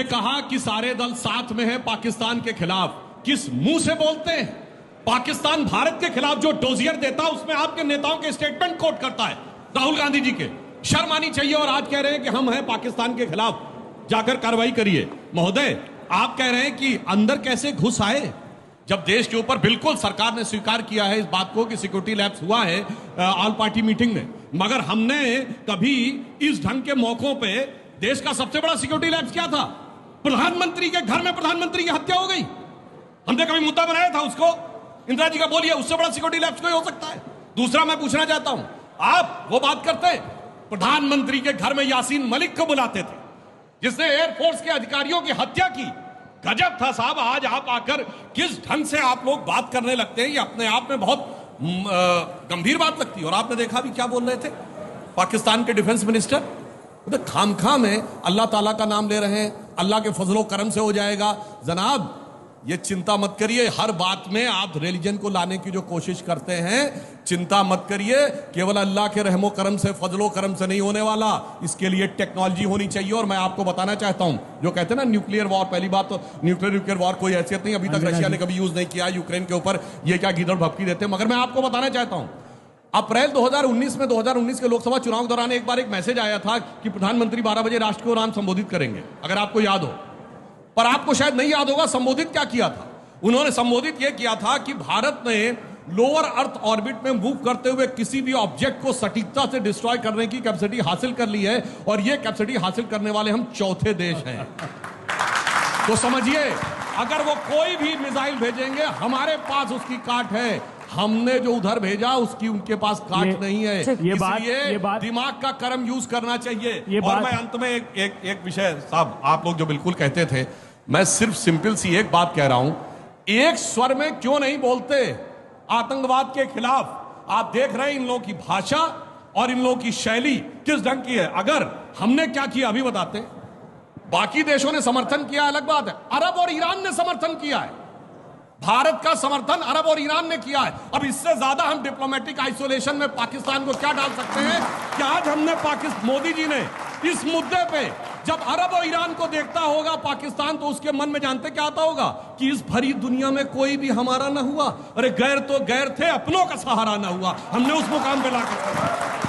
कहा कि सारे दल साथ में हैं पाकिस्तान के खिलाफ। किस मुंह से बोलते हैं? पाकिस्तान भारत के खिलाफ जो डोजियर देता है उसमें आपके नेताओं के स्टेटमेंट कोट करता है, राहुल गांधी जी के। शर्म आनी चाहिए। और आज कह रहे हैं कि हम हैं पाकिस्तान के खिलाफ, जाकर कार्रवाई करिए। महोदय, आप कह रहे हैं कि अंदर कैसे घुस आए, जब देश के ऊपर बिल्कुल सरकार ने स्वीकार किया है इस बात को कि सिक्योरिटी लैप्स हुआ है ऑल पार्टी मीटिंग में, मगर हमने कभी इस ढंग के मौकों पे देश का सबसे बड़ा सिक्योरिटी लैप्स क्या था? प्रधानमंत्री के घर में प्रधानमंत्री की हत्या हो गई। हमने कभी मुद्दा बनाया था उसको? इंदिरा जी का बोलिए, उससे बड़ा सिक्योरिटी लैप्स कोई हो सकता है? दूसरा मैं पूछना चाहता हूं, आप वो बात करते हैं प्रधानमंत्री के घर में यासीन मलिक को बुलाते थे जिसने एयरफोर्स के अधिकारियों की हत्या की। गजब था साहब। आज आप आकर किस ढंग से आप लोग बात करने लगते हैं, ये अपने आप में बहुत गंभीर बात लगती है। और आपने देखा भी क्या बोल रहे थे पाकिस्तान के डिफेंस मिनिस्टर, तो खामखा में अल्लाह ताला का नाम ले रहे हैं, अल्लाह के फजलो करम से हो जाएगा। जनाब, ये चिंता मत करिए, हर बात में आप रिलीजन को लाने की जो कोशिश करते हैं, चिंता मत करिए, केवल अल्लाह के रहमो करम से, फजलो करम से नहीं होने वाला। इसके लिए टेक्नोलॉजी होनी चाहिए। और मैं आपको बताना चाहता हूं, जो कहते हैं ना न्यूक्लियर वॉर, पहली बात तो न्यूक्लियर वॉर कोई हैसियत नहीं, अभी तक रशिया ने कभी यूज नहीं किया यूक्रेन के ऊपर। ये क्या गीदड़ भपकी देते हैं। मगर मैं आपको बताना चाहता हूं, अप्रैल 2019 में 2019 के लोकसभा चुनाव के दौरान एक बार एक मैसेज आया था कि प्रधानमंत्री 12 बजे राष्ट्र को नाम संबोधित करेंगे, अगर आपको याद हो। पर आपको शायद नहीं याद होगा संबोधित क्या किया था। उन्होंने संबोधित यह किया था कि भारत ने लोअर अर्थ ऑर्बिट में मूव करते हुए किसी भी ऑब्जेक्ट को सटीकता से डिस्ट्रॉय करने की कैपेसिटी हासिल कर ली है, और यह कैपेसिटी हासिल करने वाले हम चौथे देश हैं। तो समझिए, अगर वो कोई भी मिसाइल भेजेंगे, हमारे पास उसकी काट है। हमने जो उधर भेजा उसकी उनके पास काट नहीं है। इसलिए दिमाग का कर्म यूज करना चाहिए। और मैं अंत में एक विषय, साहब आप लोग जो बिल्कुल कहते थे, मैं सिर्फ सिंपल सी एक बात कह रहा हूं, एक स्वर में क्यों नहीं बोलते आतंकवाद के खिलाफ? आप देख रहे हैं इन लोगों की भाषा और इन लोगों की शैली किस ढंग की है। अगर हमने क्या किया अभी बताते हैं। बाकी देशों ने समर्थन किया अलग बात है, अरब और ईरान ने समर्थन किया है। भारत का समर्थन अरब और ईरान ने किया है। अब इससे ज्यादा हम डिप्लोमेटिक आइसोलेशन में पाकिस्तान को क्या डाल सकते हैं कि आज हमने मोदी जी ने इस मुद्दे पे जब अरब और ईरान को देखता होगा पाकिस्तान, तो उसके मन में जानते क्या आता होगा कि इस भरी दुनिया में कोई भी हमारा ना हुआ। अरे गैर तो गैर थे, अपनों का सहारा ना हुआ। हमने उस मुकाम पे लाकर